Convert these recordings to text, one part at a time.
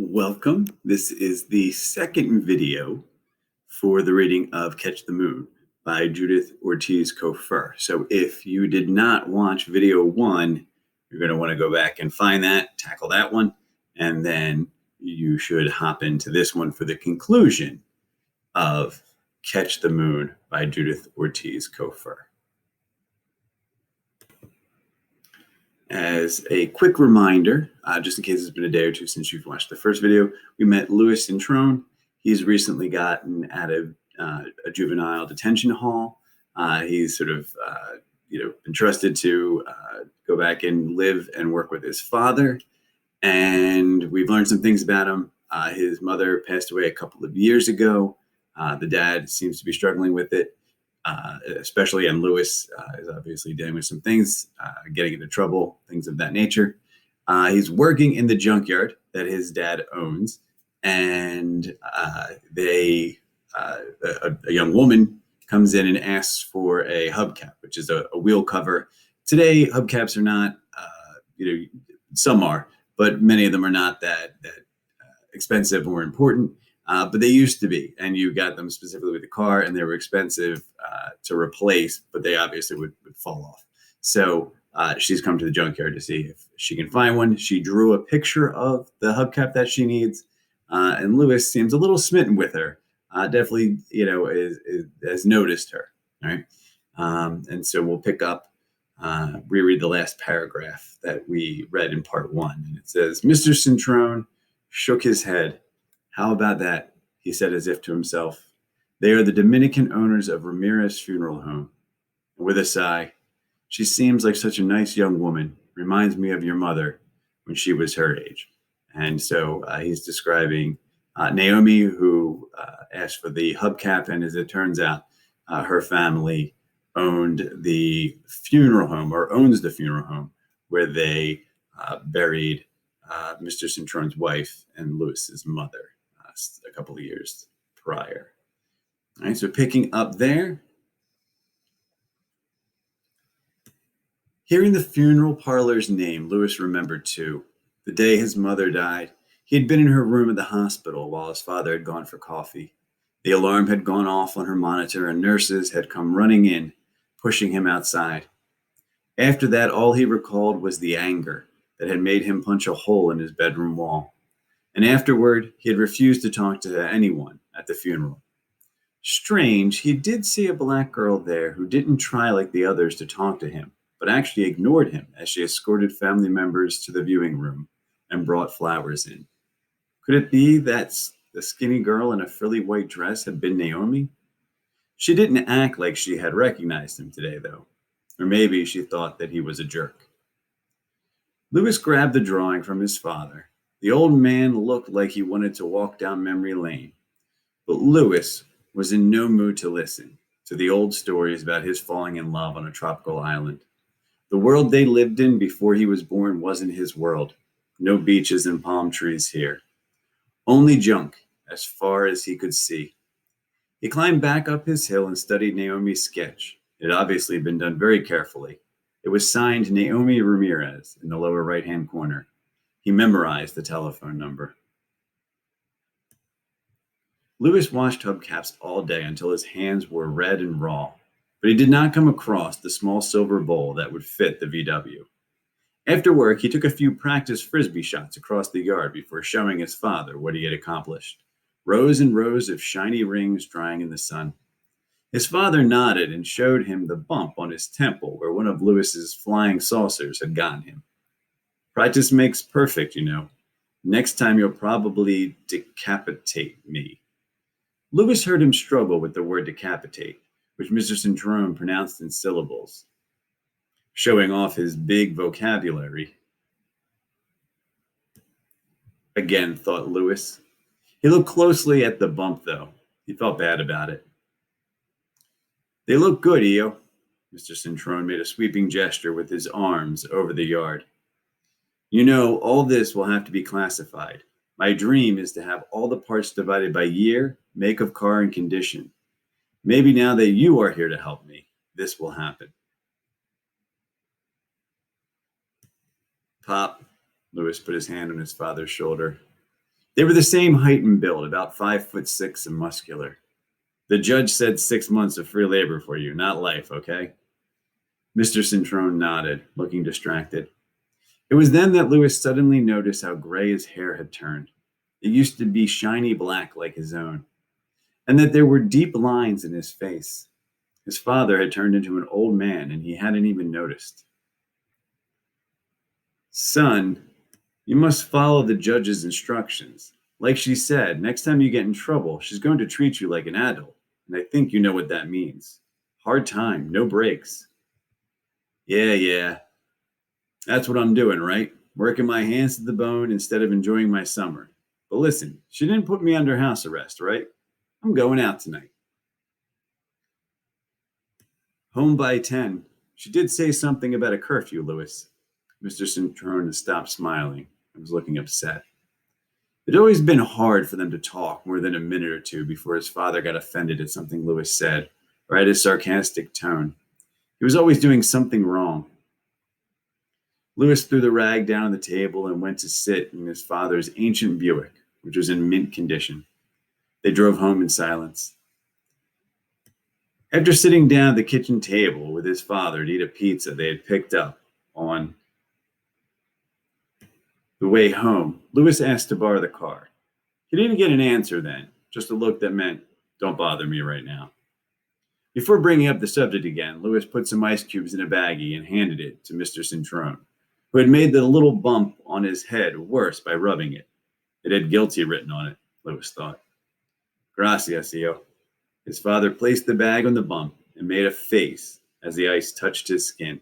Welcome. This is the second video for the reading of Catch the Moon by Judith Ortiz Cofer. So if you did not watch video one, you're going to want to go back and find that, tackle that one, and then you should hop into this one for the conclusion of Catch the Moon by Judith Ortiz Cofer. As a quick reminder, just in case it's been a day or two since you've watched the first video, we met Louis Cintrone. He's recently gotten out of a juvenile detention hall. He's sort of, been trusted to go back and live and work with his father. And we've learned some things about him. His mother passed away a couple of years ago. The dad seems to be struggling with it. Especially, and Louis is obviously dealing with some things, getting into trouble, things of that nature. He's working in the junkyard that his dad owns, and a young woman comes in and asks for a hubcap, which is a wheel cover. Today, hubcaps are not, some are, but many of them are not that expensive or important. But they used to be, and you got them specifically with the car, and they were expensive to replace, but they obviously would fall off. So she's come to the junkyard to see if she can find one. She drew a picture of the hubcap that she needs, and Louis seems a little smitten with her. Definitely, has noticed her. All right, and so we'll pick up, reread the last paragraph that we read in part one, and it says, "Mr. Cintrone shook his head. 'How about that?' he said as if to himself. 'They are the Dominican owners of Ramirez Funeral Home.' And with a sigh, 'She seems like such a nice young woman. Reminds me of your mother when she was her age.'" And so he's describing Naomi, who asked for the hubcap, and as it turns out, her family owned the funeral home, or owns the funeral home, where they buried Mr. Cintrone's wife and Louis's mother a couple of years prior. All right, so picking up there. Hearing the funeral parlor's name, Louis remembered too. The day his mother died, he had been in her room at the hospital while his father had gone for coffee. The alarm had gone off on her monitor, and nurses had come running in, pushing him outside. After that, all he recalled was the anger that had made him punch a hole in his bedroom wall. And afterward, he had refused to talk to anyone at the funeral. Strange, he did see a black girl there who didn't try like the others to talk to him, but actually ignored him as she escorted family members to the viewing room and brought flowers in. Could it be that the skinny girl in a frilly white dress had been Naomi? She didn't act like she had recognized him today, though. Or maybe she thought that he was a jerk. Louis grabbed the drawing from his father. The old man looked like he wanted to walk down memory lane, but Louis was in no mood to listen to the old stories about his falling in love on a tropical island. The world they lived in before he was born wasn't his world. No beaches and palm trees here. Only junk as far as he could see. He climbed back up his hill and studied Naomi's sketch. It had obviously been done very carefully. It was signed Naomi Ramirez in the lower right-hand corner. He memorized the telephone number. Louis washed hubcaps all day until his hands were red and raw, but he did not come across the small silver bowl that would fit the VW. After work, he took a few practice frisbee shots across the yard before showing his father what he had accomplished. Rows and rows of shiny rings drying in the sun. His father nodded and showed him the bump on his temple where one of Louis's flying saucers had gotten him. "Practice makes perfect, you know. Next time you'll probably decapitate me." Louis heard him struggle with the word decapitate, which Mr. Cintrone pronounced in syllables, showing off his big vocabulary. Again, thought Louis. He looked closely at the bump, though. He felt bad about it. "They look good, Eo." Mr. Cintrone made a sweeping gesture with his arms over the yard. "You know, all this will have to be classified. My dream is to have all the parts divided by year, make of car, and condition. Maybe now that you are here to help me, this will happen." "Pop," Louis put his hand on his father's shoulder. They were the same height and build, about 5'6" and muscular. The judge said 6 months of free labor for you, not life, okay? Mr. Cintrone nodded, looking distracted. It was then that Lewis suddenly noticed how gray his hair had turned. It used to be shiny black like his own, and that there were deep lines in his face. His father had turned into an old man, and he hadn't even noticed. Son, you must follow the judge's instructions. Like she said, next time you get in trouble, she's going to treat you like an adult, and I think you know what that means. Hard time, no breaks. Yeah. That's what I'm doing, right? Working my hands to the bone instead of enjoying my summer. But listen, she didn't put me under house arrest, right? I'm going out tonight. Home by 10. She did say something about a curfew, Lewis. Mr. Cintrone stopped smiling and was looking upset. It had always been hard for them to talk more than a minute or two before his father got offended at something Lewis said or at his sarcastic tone. He was always doing something wrong. Lewis threw the rag down on the table and went to sit in his father's ancient Buick, which was in mint condition. They drove home in silence. After sitting down at the kitchen table with his father to eat a pizza they had picked up on the way home, Lewis asked to borrow the car. He didn't get an answer then, just a look that meant, don't bother me right now. Before bringing up the subject again, Lewis put some ice cubes in a baggie and handed it to Mr. Cintrone, who had made the little bump on his head worse by rubbing it. It had guilty written on it, Lewis thought. Gracias, Io. His father placed the bag on the bump and made a face as the ice touched his skin.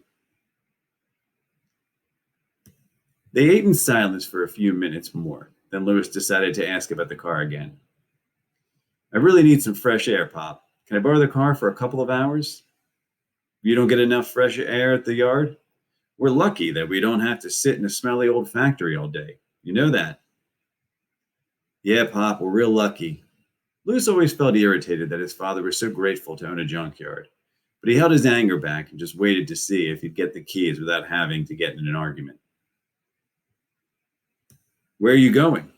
They ate in silence for a few minutes more. Then Lewis decided to ask about the car again. I really need some fresh air, Pop. Can I borrow the car for a couple of hours? You don't get enough fresh air at the yard? We're lucky that we don't have to sit in a smelly old factory all day. You know that? Yeah, Pop, we're real lucky. Lewis always felt irritated that his father was so grateful to own a junkyard, but he held his anger back and just waited to see if he'd get the keys without having to get in an argument. Where are you going?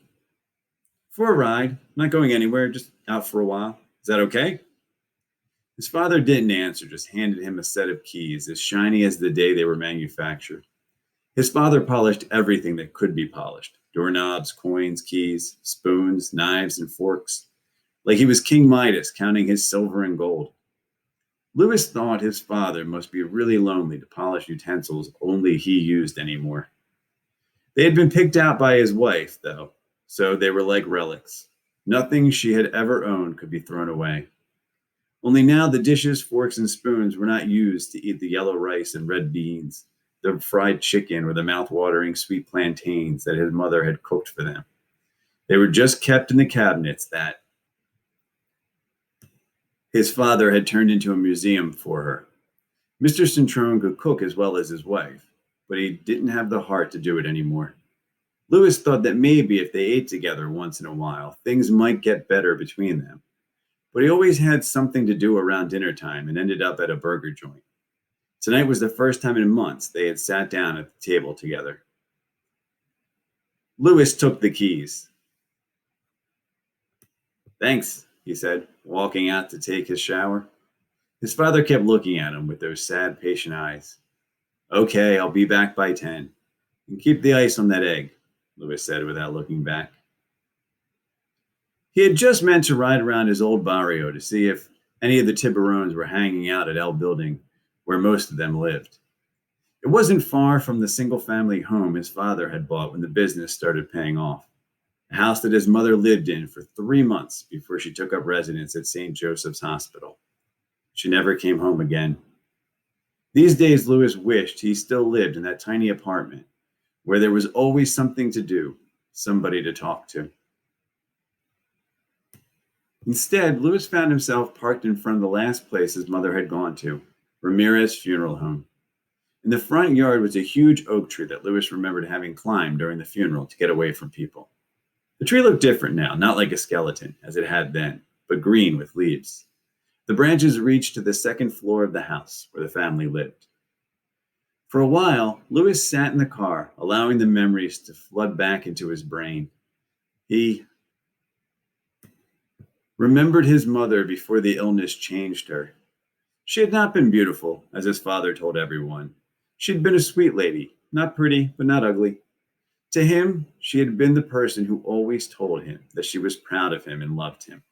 For a ride. Not going anywhere, just out for a while. Is that okay? His father didn't answer, just handed him a set of keys, as shiny as the day they were manufactured. His father polished everything that could be polished. Doorknobs, coins, keys, spoons, knives, and forks. Like he was King Midas counting his silver and gold. Lewis thought his father must be really lonely to polish utensils only he used anymore. They had been picked out by his wife, though, so they were like relics. Nothing she had ever owned could be thrown away. Only now the dishes, forks, and spoons were not used to eat the yellow rice and red beans, the fried chicken, or the mouth-watering sweet plantains that his mother had cooked for them. They were just kept in the cabinets that his father had turned into a museum for her. Mr. Cintrone could cook as well as his wife, but he didn't have the heart to do it anymore. Lewis thought that maybe if they ate together once in a while, things might get better between them. But he always had something to do around dinner time and ended up at a burger joint. Tonight was the first time in months they had sat down at the table together. Lewis took the keys. Thanks, he said, walking out to take his shower. His father kept looking at him with those sad, patient eyes. Okay, I'll be back by 10. And keep the ice on that egg, Lewis said without looking back. He had just meant to ride around his old barrio to see if any of the Tiburones were hanging out at El Building, where most of them lived. It wasn't far from the single-family home his father had bought when the business started paying off, a house that his mother lived in for 3 months before she took up residence at St. Joseph's Hospital. She never came home again. These days, Lewis wished he still lived in that tiny apartment where there was always something to do, somebody to talk to. Instead, Lewis found himself parked in front of the last place his mother had gone to, Ramirez Funeral Home. In the front yard was a huge oak tree that Lewis remembered having climbed during the funeral to get away from people. The tree looked different now, not like a skeleton, as it had then, but green with leaves. The branches reached to the second floor of the house where the family lived. For a while, Lewis sat in the car, allowing the memories to flood back into his brain. He remembered his mother before the illness changed her. She had not been beautiful, as his father told everyone. She had been a sweet lady, not pretty, but not ugly. To him, she had been the person who always told him that she was proud of him and loved him.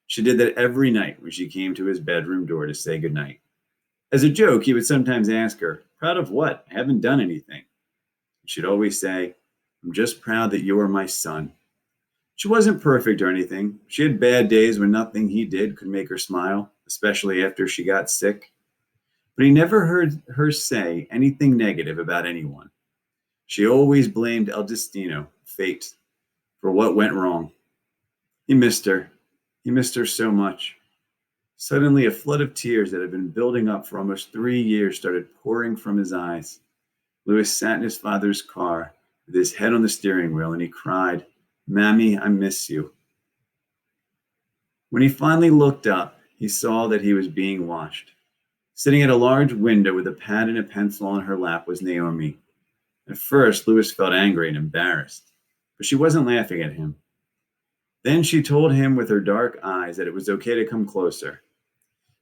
She did that every night when she came to his bedroom door to say goodnight. As a joke, he would sometimes ask her, "Proud of what? I haven't done anything." She'd always say, "I'm just proud that you are my son." She wasn't perfect or anything. She had bad days when nothing he did could make her smile, especially after she got sick. But he never heard her say anything negative about anyone. She always blamed El Destino, fate, for what went wrong. He missed her. He missed her so much. Suddenly, a flood of tears that had been building up for almost 3 years started pouring from his eyes. Louis sat in his father's car with his head on the steering wheel, and he cried, "Mammy, I miss you." When he finally looked up, he saw that he was being watched. Sitting at a large window with a pad and a pencil on her lap was Naomi. At first, Louis felt angry and embarrassed, but she wasn't laughing at him. Then she told him with her dark eyes that it was okay to come closer.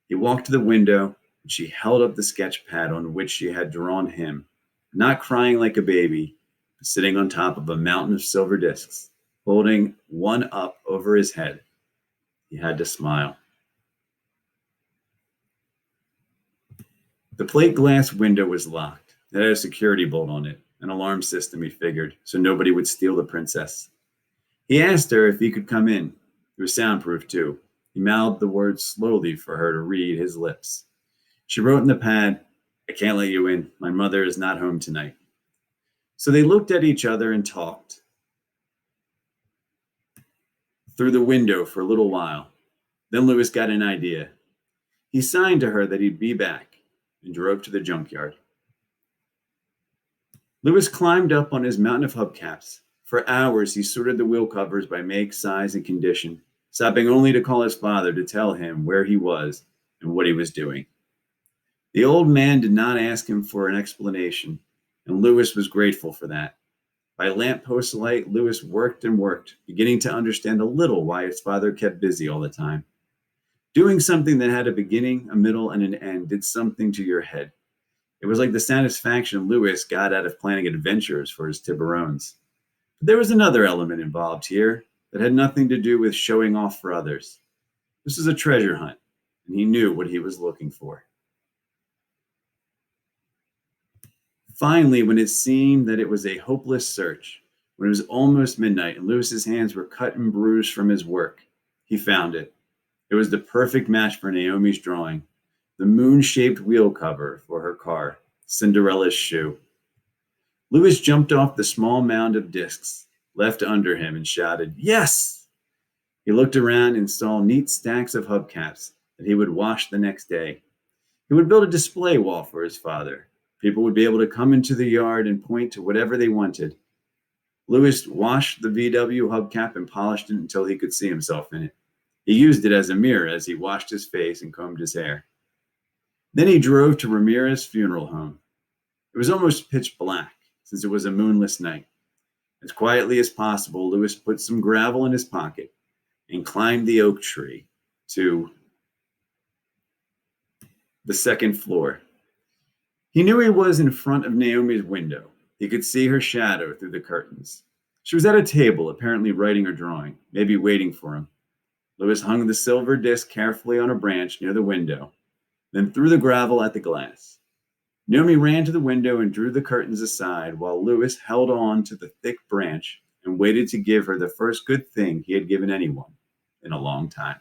He walked to the window, and she held up the sketch pad on which she had drawn him, not crying like a baby, but sitting on top of a mountain of silver discs, holding one up over his head. He had to smile. The plate glass window was locked. It had a security bolt on it, an alarm system, he figured, so nobody would steal the princess. He asked her if he could come in. It was soundproof, too. He mouthed the words slowly for her to read his lips. She wrote in the pad, "I can't let you in. My mother is not home tonight." So they looked at each other and talked through the window for a little while. Then Louis got an idea. He signed to her that he'd be back and drove to the junkyard. Louis climbed up on his mountain of hubcaps. For hours, he sorted the wheel covers by make, size, and condition, stopping only to call his father to tell him where he was and what he was doing. The old man did not ask him for an explanation, and Louis was grateful for that. By lamppost light, Louis worked and worked, beginning to understand a little why his father kept busy all the time. Doing something that had a beginning, a middle, and an end did something to your head. It was like the satisfaction Louis got out of planning adventures for his Tiburones. But there was another element involved here that had nothing to do with showing off for others. This was a treasure hunt, and he knew what he was looking for. Finally, when it seemed that it was a hopeless search, when it was almost midnight and Louis's hands were cut and bruised from his work, he found it. It was the perfect match for Naomi's drawing, the moon-shaped wheel cover for her car, Cinderella's shoe. Louis jumped off the small mound of discs left under him and shouted, "Yes!" He looked around and saw neat stacks of hubcaps that he would wash the next day. He would build a display wall for his father. People would be able to come into the yard and point to whatever they wanted. Louis washed the VW hubcap and polished it until he could see himself in it. He used it as a mirror as he washed his face and combed his hair. Then he drove to Ramirez's funeral home. It was almost pitch black, since it was a moonless night. As quietly as possible, Louis put some gravel in his pocket and climbed the oak tree to the second floor. He knew he was in front of Naomi's window. He could see her shadow through the curtains. She was at a table, apparently writing or drawing, maybe waiting for him. Louis hung the silver disc carefully on a branch near the window, then threw the gravel at the glass. Naomi ran to the window and drew the curtains aside while Louis held on to the thick branch and waited to give her the first good thing he had given anyone in a long time.